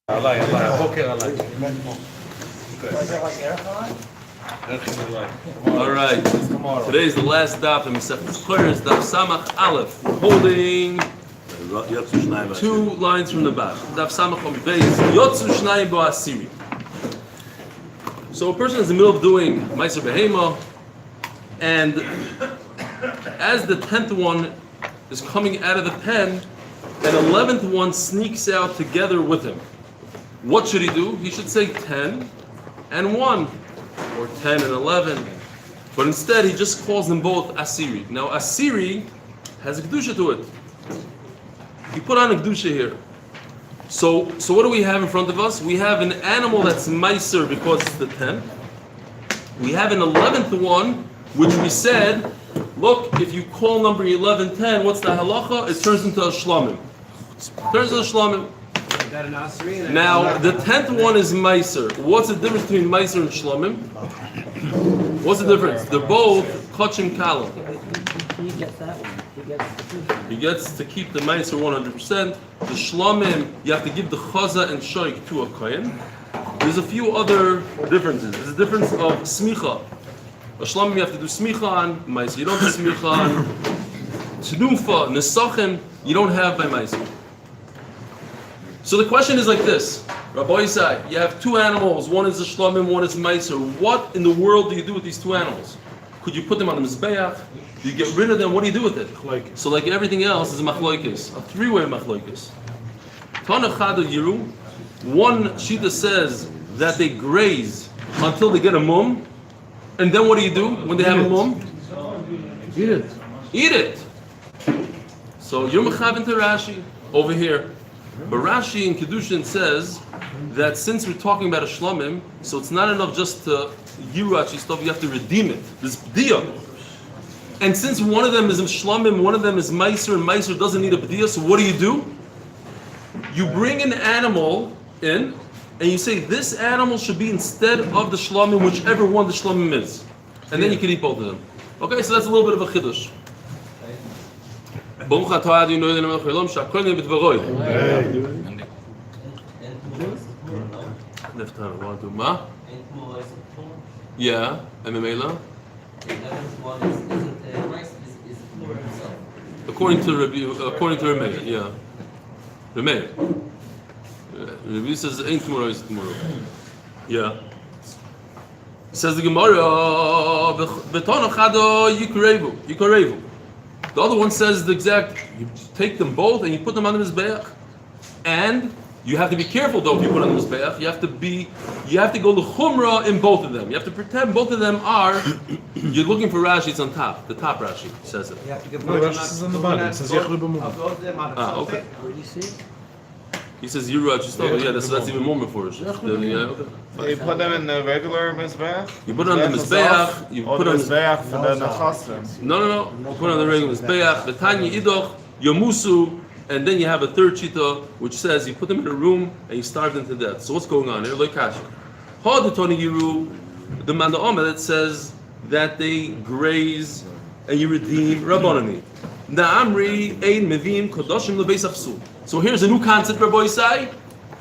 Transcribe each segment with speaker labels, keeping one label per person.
Speaker 1: עליי, הבוקר עליי.
Speaker 2: All right. Today is the last daf in Bechoros, daf Samach Aleph, holding 2 lines from the back. Daf Samach on base. Yotzu Shnayim Bo Asiri. So a person is in the middle of doing Meiser Behema, and as the 10th one is coming out of the pen, an 11th one sneaks out together with him. What should he do? He should say 10 and 1, or 10 and 11. But instead, he just calls them both Asiri. Now, Asiri has a Kedusha to it. You put on a Kedusha here. So what do we have in front of us? We have an animal that's Meiser because it's the 10th. We have an 11th one, which we said, look, if you call number 11, 10, what's the halacha? It turns into a Shlamim. Now, the 10th one is Meiser. What's the difference between Meiser and Shlamim? What's the difference? They're both Kachim Kalam.
Speaker 3: He gets that one.
Speaker 2: He gets to keep the Meiser 100%. The Shlamim, you have to give the Chaza and Shoik to a Kohen. There's a few other differences. There's a difference of Smicha. A Shlamim you have to do Smicha on, Meiser you don't do Smicha on. Tnufa, Nesachim, you don't have by Meiser. So the question is like this, Rabbi Isai, you have 2 animals, one is a Shlamim, one is Meiser. What in the world do you do with these 2 animals? Could you put them on the Mizbeach? Do you get rid of them? What do you do with it? So like everything else is a Machloikis, a 3-way Machloikis. Tana Chada Yiru, one Shita says that they graze until they get a mum, and then what do you do when they have a mum?
Speaker 1: Eat it.
Speaker 2: Eat it! So you're Mechavin to Rashi over here. But Rashi in Kedushin says that since we're talking about a Shlamim, so it's not enough just to Yirachi stuff, you have to redeem it. This B'diyah. And since one of them is in Shlamim, one of them is Meiser, and Meiser doesn't need a B'diyah, so what do? You bring an animal in, and you say this animal should be instead of the Shlamim, whichever one the Shlamim is. And then you can eat both of them. Okay, so that's a little bit of a Chiddush. Baruch atah Adonai Eloheinu melech haolam she'akol neh b'dvaroi. Neftana, want to do ma? Yeah, and Memela. According to Remeir, yeah. Remeir. Remeir says ain't tomorrow is tomorrow. Yeah. Says the Gemara, Betana chado yikarevu. The other one says the exact, you take them both and you put them on the Mizbeach. And you have to be careful though if you put on the Mizbeach. You have to go to Chumrah in both of them. You have to pretend both of them are, you're looking for Rashi, it's on top. The top Rashi says it.
Speaker 1: You have to give Rashi is on the bottom. It says Yechlu b'mum.
Speaker 2: Ah, okay.
Speaker 3: Where do you see it?
Speaker 2: He says Yirachi stuff, yeah, that's even more before. Yeah, okay.
Speaker 4: So you put them in the regular Mizbeach?
Speaker 2: You put it on the Mizbeach, you put on the
Speaker 4: Mizbeach for the Nechasim.
Speaker 2: No. You put on the regular Mizbeach, Betanya Idoch, Yomusu, and then you have a third Shita, which says you put them in a room and you starve them to death. So what's going on here? Like Kasha. Ha the Tony Yiru, the Manda Omer that says that they graze and you redeem Rabbanani. Na'amri ein mevim kodoshim lebeis apsul. So here's a new concept, Rabbi Isai.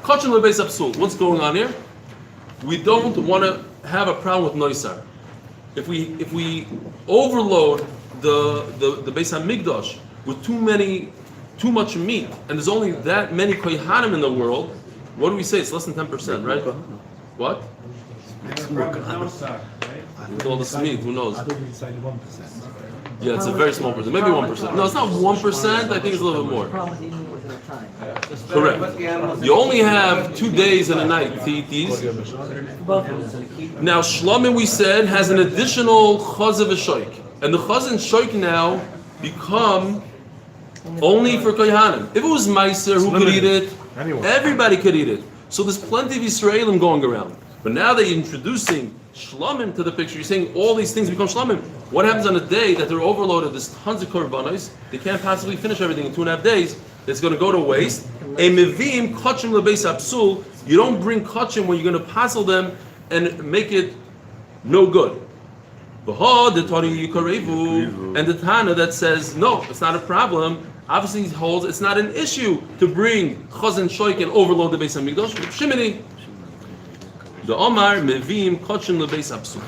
Speaker 2: Kodoshim lebeis apsul. What's going on here? We don't want to have a problem with noisar. If we overload the Beis Hamikdash with too much meat, and there's only that many kohanim in the world, what do we say? It's less than 10%, right? What? With all this meat, who knows? Yeah, it's a very small percent, maybe 1%. No, it's not 1%. I think it's a little bit more. Correct. You only have 2 days and a night to eat these. Now, Shlamim, we said, has an additional chazav v'shoik. And the chazav and shoik now become only for kohanim. If it was meiser, who could eat it? Everybody could eat it. So there's plenty of Yisraelim going around. But now that you're introducing Shlamim to the picture, you're saying all these things become Shlamim. What happens on a day that they're overloaded? There's tons of korbanos. They can't possibly finish everything in 2.5 days. It's going to go to waste. A mevim kachim lebeis apsul. You don't bring kachim when you're going to passel them and make it no good. And the Tana that says no, it's not a problem. Obviously, he holds it's not an issue to bring chazan shoik and overload the Beis Hamikdash. Shimini, the Omar mevim kochim lebeis absuk.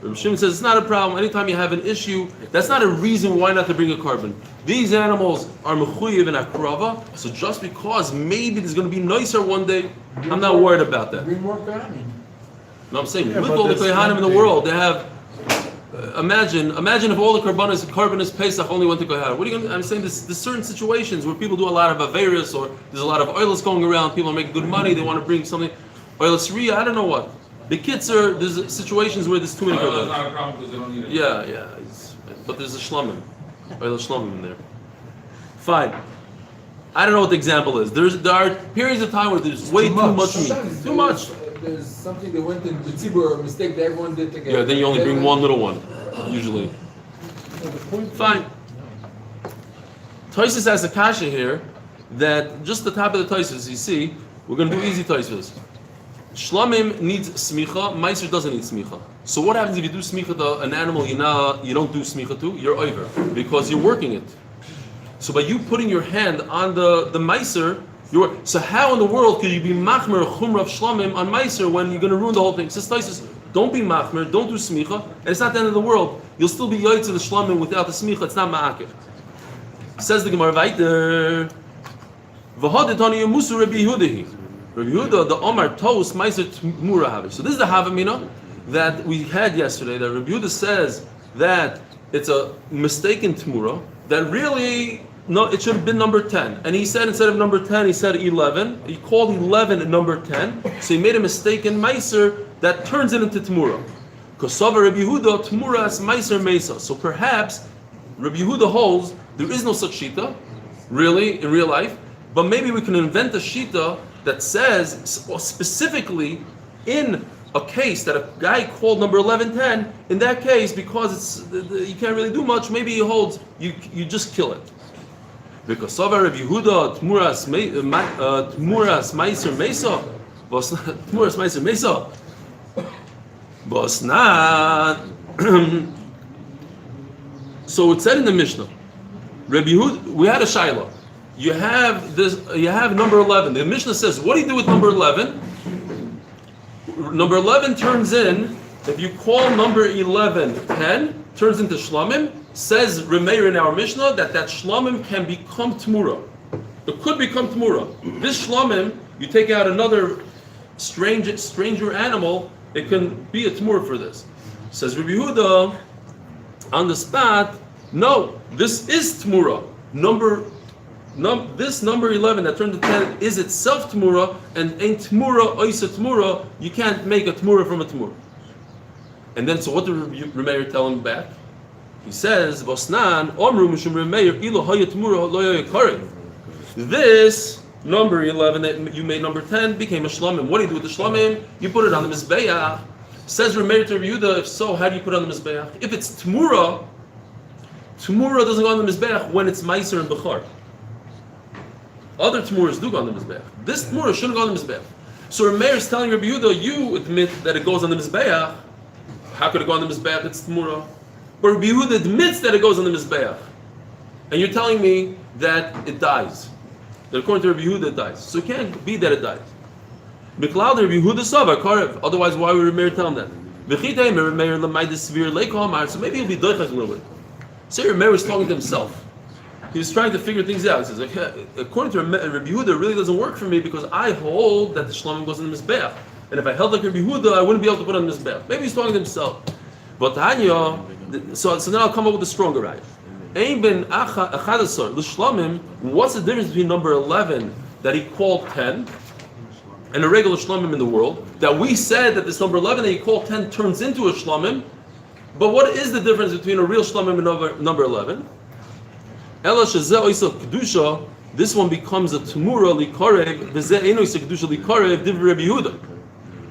Speaker 2: Rabbi Shimon says it's not a problem. Anytime you have an issue, that's not a reason why not to bring a carbon. These animals are mechuyev in akrava, so just because maybe there's going to be nicer one day, I'm not worried about that.
Speaker 1: Bring more kohanim.
Speaker 2: No, I'm saying with all the kohanim in the world, they have. Imagine if all the carbonus Pesach only went to kohanim. What are you going to? I'm saying there's certain situations where people do a lot of avarice, or there's a lot of oilers going around. People are making good money. They want to bring something. Oilers ria, I don't know what. The kids are, there's situations where there's too many carbonus.
Speaker 5: That's not a problem because they don't need it.
Speaker 2: Yeah, but there's a shlomim. Oilers shlomim in there. Fine. I don't know what the example is. There are periods of time where there's way too much meat. Too much.
Speaker 6: There's something that went in the tzibur, a mistake that everyone did together.
Speaker 2: Yeah, then you only bring one little one, usually. Fine. Toisus has a kasha here that just the top of the Toisus, you see, we're going to do easy Toisus. Shlamim needs smicha, Meiser doesn't need smicha. So what happens if you do smicha to an animal you don't do smicha to? You're over, because you're working it. So by you putting your hand on the Meiser, so how in the world could you be machmer chumra of shlamim on Meiser when you're going to ruin the whole thing? Says Toisus, don't be machmer, don't do smicha, and it's not the end of the world. You'll still be yoytz of the shlamim without the smicha. It's not ma'akir. Says the Gemara weiter. V'hadetani yemusu Rabbi Yehuda. Rabbi Yehuda, the Omar Tos Meiser Tmura Havish. So this is the Havamina that we had yesterday. That Rabbi Yehuda says that it's a mistaken Tmura. That really, no, it should have been number 10. And he said instead of number 10, he said 11. He called 11 number 10. So he made a mistake in Meiser that turns it into Tmura. Kosova Rabbi Yehuda Tmuras Meiser Mesa. So perhaps Rabbi Yehuda holds there is no such shita, really, in real life. But maybe we can invent a shita that says specifically in a case that a guy called number 1110, in that case, because you can't really do much, maybe he holds, you just kill it. Because Savar Rabbi Yehuda Tmuras Meiser Mesa, Tmuras Meiser Mesa, Bosnat. So it said in the Mishnah, Rabbi Yehuda, we had a Shiloh. You have number 11. The Mishnah says, what do you do with number 11? Number 11 turns in, if you call number 11 10, turns into shlamim. Says Remeir in our Mishnah that shlamim can become tmura. It could become tmura. This shlamim, you take out another stranger animal, it can be a tmura for this. Says Rabbi Yehuda, on the spot, no, this is tmura. This number 11 that turned to 10 is itself tmura, and ain't tmura oisa tmura. You can't make a tmura from a tmura. And then, so what did Remeir tell him back? He says, "Bosnan omru mishum Remeir ilo haya tmura lo yakare." This number 11 that you made number 10 became a shlamim. What do you do with the shlamim? You put it on the mizbeach. Says Remeir to Yehuda, if so, how do you put it on the mizbeach? If it's tmura doesn't go on the mizbeach when it's meiser and bechar. Other tmuras do go on the mizbeach. This tmura shouldn't go on the mizbeach. So Remeir is telling Rabbi Yehuda, you admit that it goes on the mizbeach. How could it go on the mizbeach? It's tmura. But Rabbi Yehuda admits that it goes on the mizbeach, and you're telling me that it dies. That according to Rabbi Yehuda, it dies. So it can't be that it dies. Miklal Rabbi Yehuda sava karev. Otherwise, why would Remeir tell him that? V'chitei Remeir l'maydis svir leikol. So maybe he'll be doichas a little bit. Say Remeir was talking to himself. He was trying to figure things out. He says, according to Rabbi Yehuda, it really doesn't work for me because I hold that the shlamim goes in the mizbeach. And if I held like Rabbi Yehuda, I wouldn't be able to put it on the mizbeach. Maybe he's talking to himself. But Tanya, so then I'll come up with a stronger ayah. Ein ben achadasar l'shlamim. What's the difference between number 11 that he called 10 and a regular shlamim in the world? That we said that this number 11 that he called 10 turns into a shlamim. But what is the difference between a real shlamim and number 11? This one becomes a tmura likarev.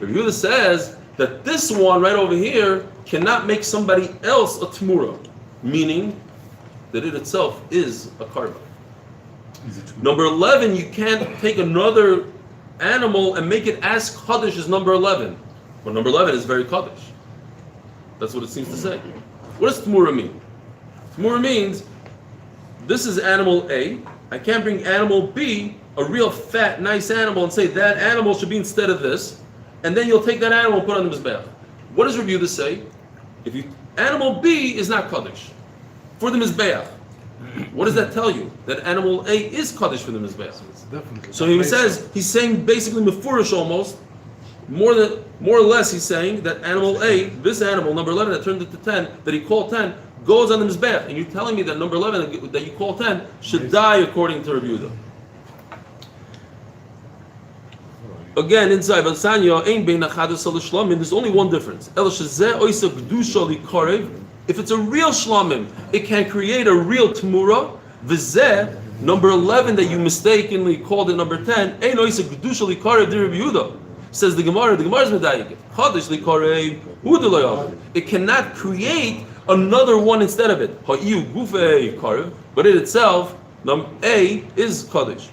Speaker 2: Rabbi Yehuda says that this one right over here cannot make somebody else a tmura, meaning that it itself is a karma. Number 11, you can't take another animal and make it as kaddish as number 11. But number 11 is very kaddish. That's what it seems to say. What does tmura mean? Tmura means this is animal A. I can't bring animal B, a real fat, nice animal, and say that animal should be instead of this, and then you'll take that animal and put it on the mizbeach. What does Rabbi Yehuda say? Animal B is not kaddish for the mizbeach. What does that tell you? That animal A is kaddish for the mizbeach. So he says, he's saying basically mefurish almost, more or less he's saying that animal A, this animal, number 11, that turned into 10, that he called 10, goes on the mizbeach. And you're telling me that number 11, that you call 10, should die according to Rabbi Yehuda. Again, inside Valsanya, there's only one difference. If it's a real shlamim, it can create a real tmura. V'zeh, number 11 that you mistakenly called it number 10, says the Gemara is medayik. It cannot create another one instead of it. But it itself, A is kaddish.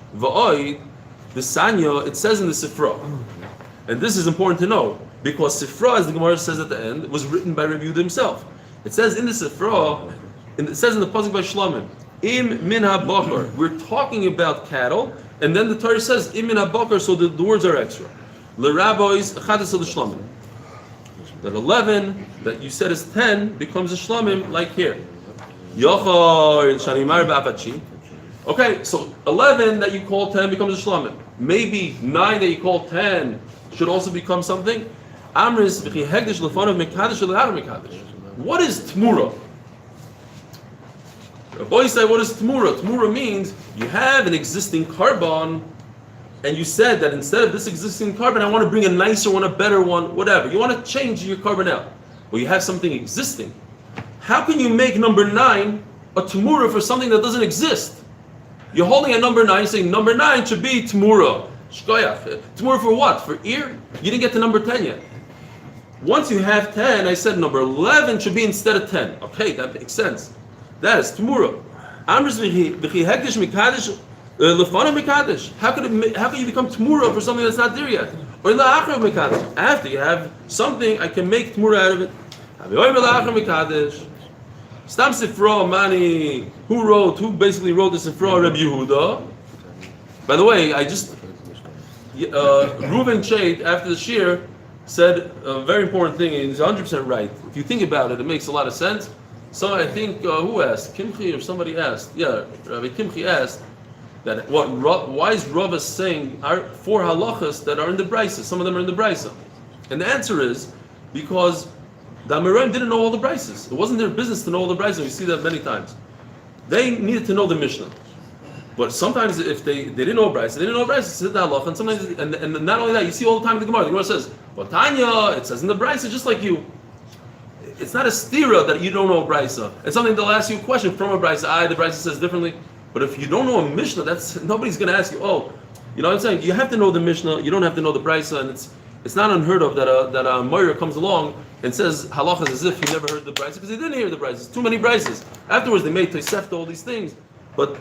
Speaker 2: The Sanya, it says in the Sifra, and this is important to know, because Sifra, as the Gemara says at the end, was written by Rabbi Yehuda himself. It says in the Sifra, it says in the pasuk by Shlamim, Im min ha-bakar. We're talking about cattle, and then the Torah says Im min ha-bakar, so the words are extra. L'rabbis achadis l'shlamim. That 11 that you said is 10 becomes a shlamim, like here. Yochar shanimar ba'apachi. Okay, so 11 that you call 10 becomes a shlamim. Maybe 9 that you call 10 should also become something. Amris v'chi hegdish l'fanav mekadesh l'harav mekadesh. What is tmura? Rabbi say, what is tmura? Tmura means you have an existing carbon, and you said that instead of this existing carbon, I want to bring a nicer one, a better one, whatever. You want to change your carbon out. Well, you have something existing. How can you make number 9 a tmura for something that doesn't exist? You're holding at number 9, saying number 9 should be tmura. Shkoyach. Tmura for what? For ear? You didn't get to number 10 yet. Once you have 10, I said number 11 should be instead of 10. Okay, that makes sense. That is tmura. Amris v'chi hekdesh mikadesh lefana mikadesh. How can you become tmura for something that's not there yet? Or la'achar mikadesh. After you have something, I can make tmura out of it. Stam Sifra Mani, who basically wrote the Sifra? Rabbi Yehuda. By the way, I just Reuven Chait after the shir said a very important thing, and he's 100% right. If you think about it, it makes a lot of sense. So I think who asked? Kimchi or somebody asked? Yeah, Rabbi Kimchi asked that why is Rava saying are 4 halachas that are in the brisa? Some of them are in the brisa, and the answer is because the Amoraim didn't know all the brises. It wasn't their business to know all the brises. We see that many times. They needed to know the Mishnah. But sometimes if they didn't know brises, they didn't know brises, said the halacha, and sometimes, and not only that, you see all the time in the Gemara. The Gemara says, well, Tanya, it says in the brises, just like you. It's not a stira that you don't know a brisa. It's something they'll ask you a question from a brisa. The brisa says differently. But if you don't know a Mishnah, nobody's going to ask you, you know what I'm saying? You have to know the Mishnah, you don't have to know the brisa, and it's not unheard of that a Moira comes along and says halachas as if he never heard the brisa, because he didn't hear the brises. Too many brises. Afterwards, they made Tosefta, all these things. But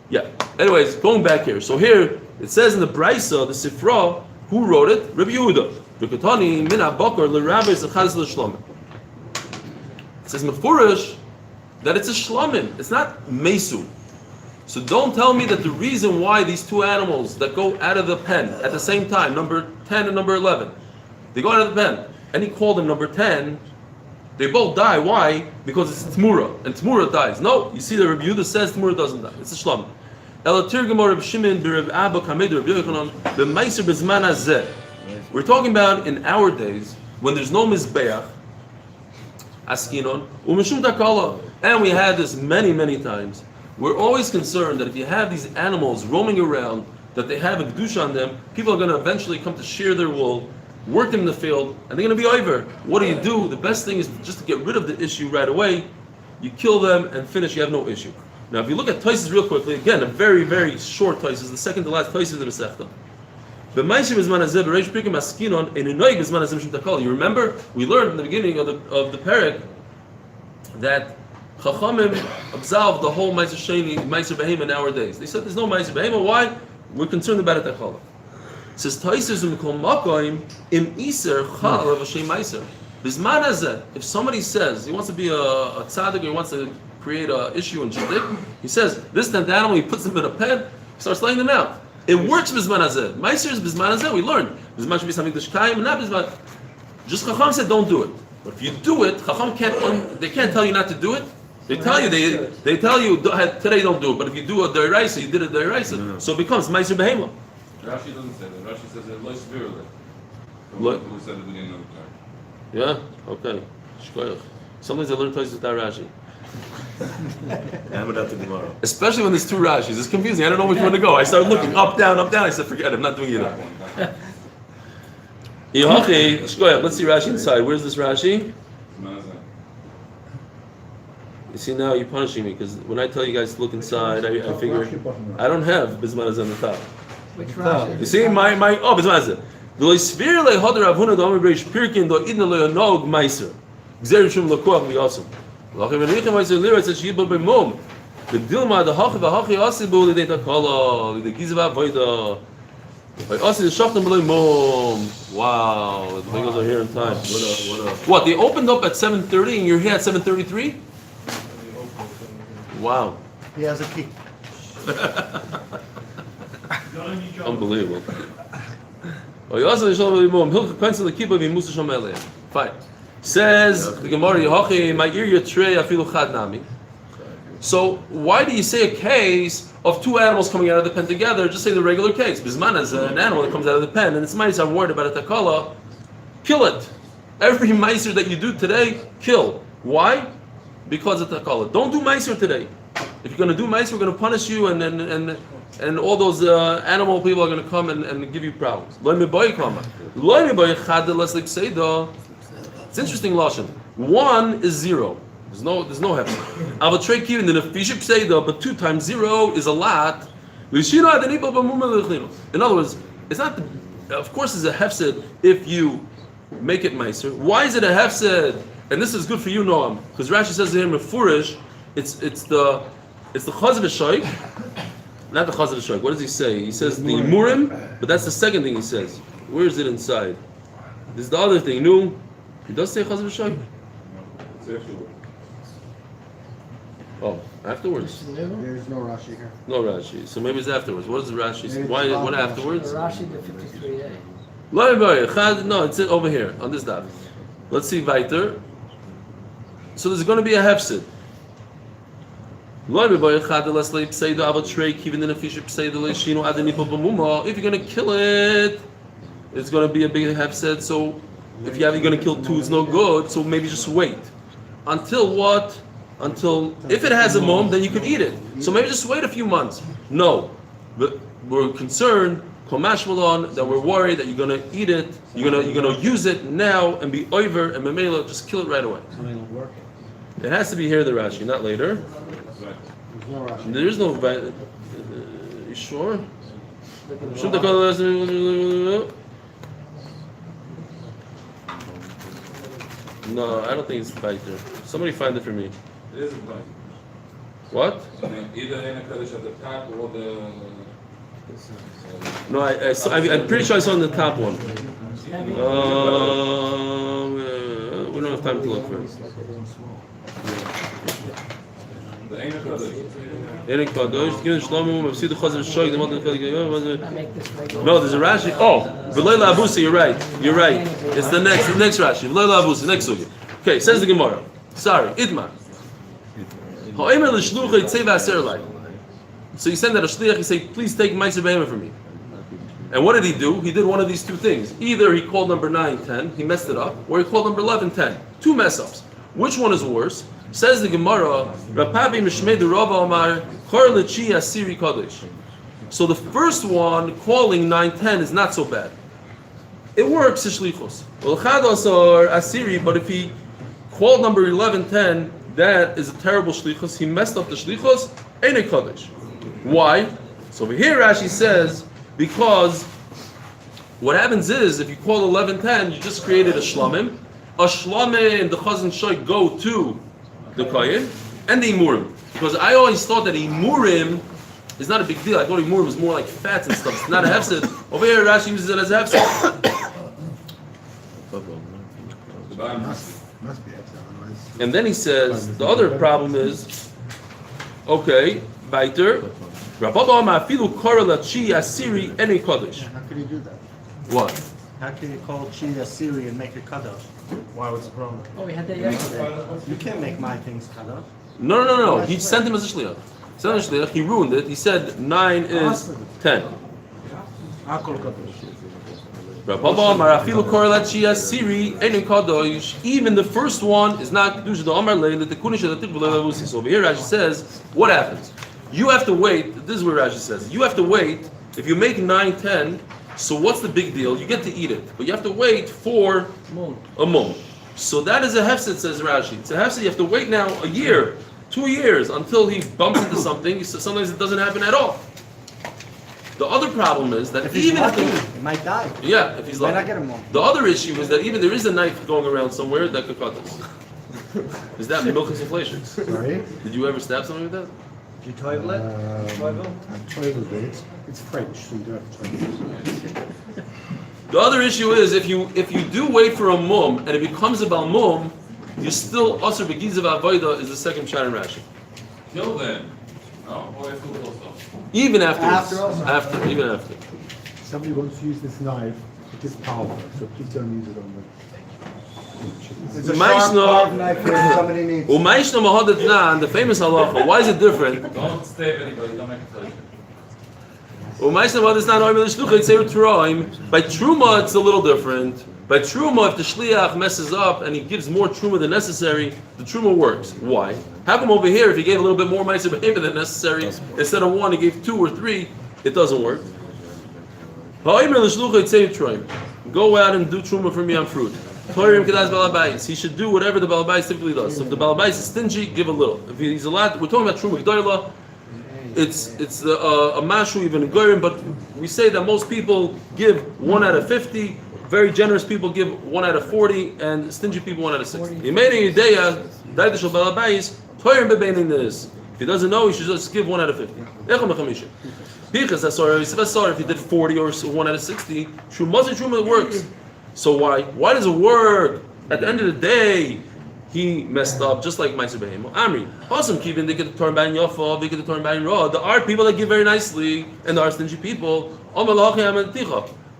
Speaker 2: yeah. Anyways, going back here. So here it says in the brisa, the Sifra, who wrote it? Rabbi Yehuda. It says mefurish that it's a shlamim. It's not mesu. So don't tell me that the reason why these 2 animals that go out of the pen at the same time, number 10 and number 11, they go out of the pen, and he called them number 10, they both die. Why? Because it's tmura, and tmura dies. No, you see that Rabbi Yehuda says tmura doesn't die. It's a shlam. We're talking about in our days, when there's no mizbeach, askinon, umeshum takala, and we had this many, many times. We're always concerned that if you have these animals roaming around, that they have a kedusha on them, people are going to eventually come to shear their wool, work them in the field, and they're going to be over. What do? The best thing is just to get rid of the issue right away. You kill them and finish, you have no issue. Now, if you look at Tosfos real quickly, again, a very, very short Tosfos, the second to last Tosfos in the Masechta. You remember, we learned in the beginning of the parak that Chachamim absolved the whole Meiser Sheni, Meiser Behema nowadays. They said there's no Meiser Behema. Why? We're concerned about it. It says Tosfos Mikol Makoim Im Iser Chal of Hashem Meiser. Bisman Hazeh. If somebody says he wants to be a tzaddik or he wants to create an issue in shidduch. He says this 10th animal. He puts them in a pen, starts laying them out. It works bizman hazeh. Meiser is bizman hazeh. We learned bizman should be something d'shkayim, not bizman. Just Chacham said don't do it. But if you do it, Chacham can't. They can't tell you not to do it. They tell you they tell you today don't do it. But if you do a deraisa, you did a deraisa, so it becomes meiser behema.
Speaker 5: Rashi doesn't say that. Rashi says that lois virulent.
Speaker 2: What?
Speaker 5: Who said at the beginning of the time?
Speaker 2: Yeah. Okay. Shkoyach. Sometimes I learn twice without Rashi. Especially when there's two Rashis. It's confusing. I don't know which one to go. I started looking up, down, up, down. I said, forget it. I'm not doing it. Let's see Rashi inside. Where's this Rashi? You see, now you're punishing me because when I tell you guys to look inside, I figure I don't have Bisman on the top.
Speaker 3: Which Rashi?
Speaker 2: You see, my Bisman is it. The sphere le hoder avuna do amrish pirkin do idna le nog meiser. Gzer shum le koach mi awesome. Lachem venichem meiser lira says shibul be mom. The dilma the hach ve hach yasibu le data kala the gizva voida. By us the shachtem below mom. Wow, the Bengals are here in time. What? They opened up at 7:30 and you're here at 7:33? Wow.
Speaker 7: He has a key.
Speaker 2: Unbelievable. Fine. Says the Gemara, my ear tray afilu chad nami. So why do you say a case of two animals coming out of the pen together? Just say the regular case. Bisman is an animal that comes out of the pen, and it's mice. I'm worried about a takala. Kill it. Every micer that you do today, kill. Why? Because of takala. Don't do micer today. If you're going to do mice, we're going to punish you, and all those animal people are going to come and give you problems. It's interesting, lashon. 1 is 0. There's no heaven. Even in a fiship seidah, but 2 times 0 is a lot. In other words, it's not. Of course, it's a hefsed if you make it meiser. Why is it a hefsed? And this is good for you, Noam, because Rashi says to him, "Mefurish." It's the chaz v'shoik, not the chaz v'shoik. What does he say? He says the murim, but that's the second thing he says. Where is it inside? This is the other thing. No, he does say chaz v'shoik. Oh, afterwards.
Speaker 7: There's no Rashi here.
Speaker 2: No Rashi. So maybe it's afterwards. What does the Rashi say? Why? What afterwards?
Speaker 3: Rashi the 53a.
Speaker 2: No, it's over here on this daf. Let's see weiter. So there's going to be a hefsid. If you're going to kill it, it's going to be a big hefsid. So if you're going to kill 2, it's no good. So maybe just wait until what? Until if it has a mom, then you can eat it. So maybe just wait a few months. No, but we're concerned, that we're worried that you're going to eat it. You're going to use it now and be over and memela. Just kill it right away. It has to be here, the Rashi, not later. There is no. You sure? No, I don't think it's fighter. Somebody find it for me.
Speaker 5: It is a blind.
Speaker 2: What?
Speaker 5: Either in a Kaddish at the top or the.
Speaker 2: No, I'm pretty sure I saw on the top one. We don't have time to look for it.
Speaker 5: The Ein Kaddish.
Speaker 2: Ein Kaddish. Give Shlomo. I've seen the Chazar Shoy.
Speaker 3: I make this regular.
Speaker 2: No, there's a Rashi. Oh, V'leila Abusi. You're right. It's the next Rashi. V'leila Abusi. Next sugi. Okay, says the Gemara. Sorry, Idmar. Ha'omer l'shlucha yitzei v'aser lai. So you send that a shliach. You say, please take meiser behema for me. And what did he do? He did one of these two things. Either he called number 9, 10, he messed it up, or he called number 11, 10. 2 mess ups. Which one is worse? Says the Gemara, Rapabi Mishmedu Rava Omar, Chor Lechi Asiri Kodesh. So the first one, calling 9, 10, is not so bad. It works, Shlichos. Ulchados or Asiri, but if he called number 11, 10, that is a terrible Shlichos. He messed up the Shlichos, ain't a Kodesh. Why? So over here Rashi says, because what happens is, if you call 11, 10, you just created a shlamim. A shlamim and the chazan shoy go to the kohen and the imurim. Because I always thought that imurim is not a big deal. I thought imurim was more like fats and stuff. It's not a hefsed. Over here, Rashi uses it as a hefsed.
Speaker 7: Must be otherwise.
Speaker 2: And then he says, the other problem is, Okay, weiter. Rabba Amar Afilu Korah Chi Asiri Eni Kodesh.
Speaker 7: How could you do that?
Speaker 2: What?
Speaker 7: How can you call chi a Siri and make it kadosh?
Speaker 1: Why? What's the problem?
Speaker 3: Oh, we had that yesterday.
Speaker 7: You can't make my things kadosh.
Speaker 2: No. He sent him as a shliach. He ruined it. He said 9 is 10.
Speaker 1: Akol kadosh.
Speaker 2: Even the first one is not kedusha. The Amar Lei the Kunish the Tikbul. So over here Rashi says, what happens? You have to wait. This is where Rashi says you have to wait. If you make 9, 10, so what's the big deal? You get to eat it, but you have to wait for a mum. So that is a hefset, says Rashi. It's a hefset. You have to wait now a year, 2 years until he bumps into something. So sometimes it doesn't happen at all. The other problem is that
Speaker 7: If he's
Speaker 2: even
Speaker 7: lucky,
Speaker 2: if
Speaker 7: he might die.
Speaker 2: if he's
Speaker 7: Might not
Speaker 2: lucky.
Speaker 7: get him one.
Speaker 2: The other issue is that even there is a knife going around somewhere that could cut this. Is that milchus inflation?
Speaker 7: Sorry?
Speaker 2: Did you ever stab something with that?
Speaker 7: You toilet? Toilet bait. It's French, so you don't have toilet.
Speaker 2: The other issue is if you do wait for a mum and it becomes a balmum, you still also begizav avoida is the second pshat in Rashi.
Speaker 5: Till then. No, or if it also.
Speaker 2: Even after. Even after.
Speaker 8: Somebody wants to use this knife, it is powerful, so please don't use it on them.
Speaker 7: It's a sharp carved knife if somebody needs.
Speaker 2: Umayshna mahadat nan, the famous halacha. Why is it different?
Speaker 5: Don't stab anybody, don't make a touch.
Speaker 2: Umayshna mahadat nan oimel shlucha yitzeir turaim. By truma, it's a little different. By truma, if the shliach messes up and he gives more truma than necessary, the truma works. Why? How come over here, if he gave a little bit more ma'aser behemoth than necessary, instead of 1, he gave 2 or 3, it doesn't work? Go out and do truma for me on fruit. He should do whatever the balabais typically does. So if the balabais is stingy, give a little. If he's allowed, we're talking about truma g'dayla. It's a mashu even a goyim, but we say that most people give 1 out of 50. Very generous people give 1 out of 40, and stingy people 1 out of 60. If he doesn't know, he should just give 1 out of 50. If he did 40 or 1 out of 60, truma works. So why? Why does it work? At the end of the day, he messed up, just like Meiser Behemo. Amri, awesome. Kivin, they get to turn back Yafa, they get to turn back Raw. There are people that give very nicely, and there are stingy people.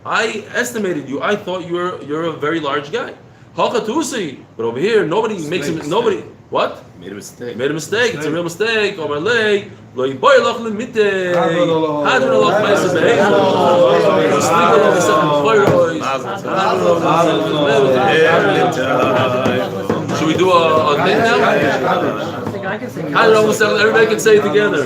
Speaker 2: I estimated you. I thought you're a very large guy. But over here, nobody makes him. Nobody. What?
Speaker 4: Made a mistake.
Speaker 2: Made a mistake. It's a real mistake. Omar lei lo yiboy loch lemite. Hadron loch Meiser Behemo. Sleep along the second. Should we do a thing now?
Speaker 3: I can sing.
Speaker 2: Everybody can say it together.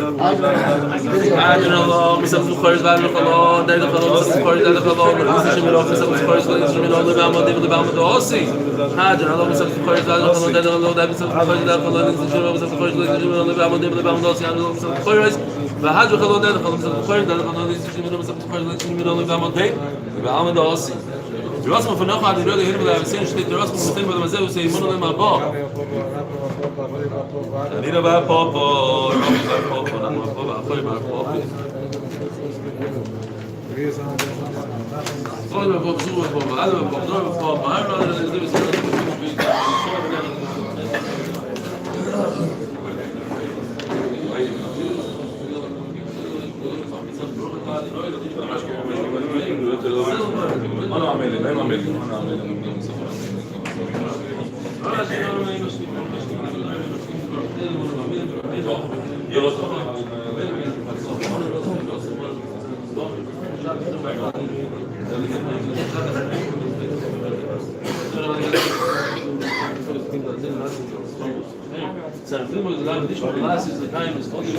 Speaker 2: Du hast mal von nachher die Rede hin und da sehen steht du hast mal sehen was er sei immer noch mal ba. Nina ba papa, papa na papa, foi ba papa. Olha vou zuwa papa, olha papa, Sein Film ist lang nicht mehr ist der Time ist nicht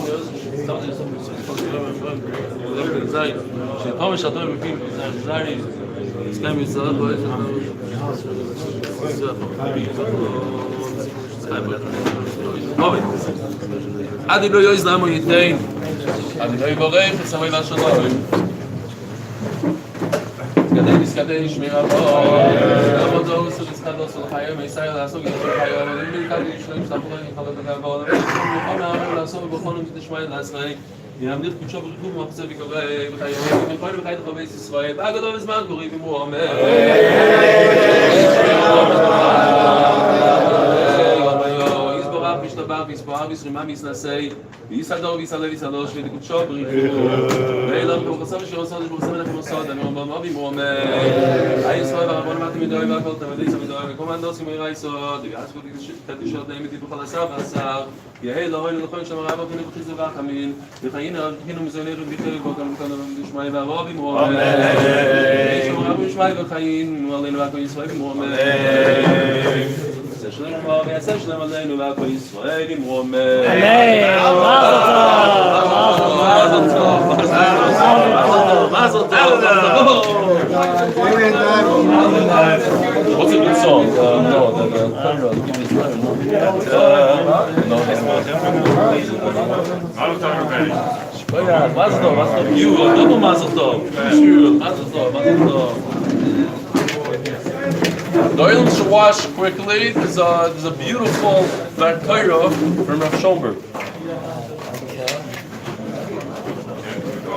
Speaker 2: sein. Sie kommen schon da mit Film sein. Es kann mir sagen, Adi lo yoiz lamo yitain. Adi lo yiborech, samay la shalom. Kadei shmir abo. Amo do so skado so hayom isay la so git hayom. Imi kadei shloim shtabulay khalad da ba. Ana la so bkhonum tishmay la asmai. יעמד קודשו ברוך הוא מחצה בקוראי וחייבים מכל וחי תחובייס ישראל באגדו בזמן קוראים ומועמד יסבורך משתבח ויסבורך Yisrael Mami Snasei, Yisador, Yisaleh, Yisador, Shvei Dekutsho, Berichu, Ve'elam Kol Chasam Shirosad, Shirosad Menachem Osad, Amiram Bamavim, Omer, Ayisrael, Rabban Matim Midoi, Vakol Tamadei Samidoi, Komandos Yimei Raisod, Yashkot Tadishot Neim Eti B'chol Asar V'asar, Yehei Lohoin L'choin Shem Rabba V'nei B'chizu V'achamin, V'chayin Hinu Mizoneru B'chel V'okam V'kam V'shmai V'arobim, Omer, Shem Rabba V'shmai V'chayin, V'aleinu V'akol Yisrael, Omer, Shalom Yaseh Shalom Aleinu V'akol Yisrael, Omer. Mazel tov. What's a good song? No, the give me no. Mazel tov, you, double mazel tov. Sure, mazel tov. The oil should wash quickly. There's a beautiful Bechoros from Rav Schomburg.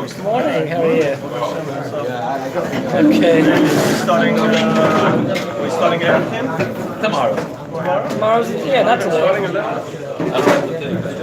Speaker 3: Good morning, how are you? Okay.
Speaker 4: We're starting everything?
Speaker 2: Tomorrow.
Speaker 3: Tomorrow's, yeah, that's a little.
Speaker 2: I don't have to think.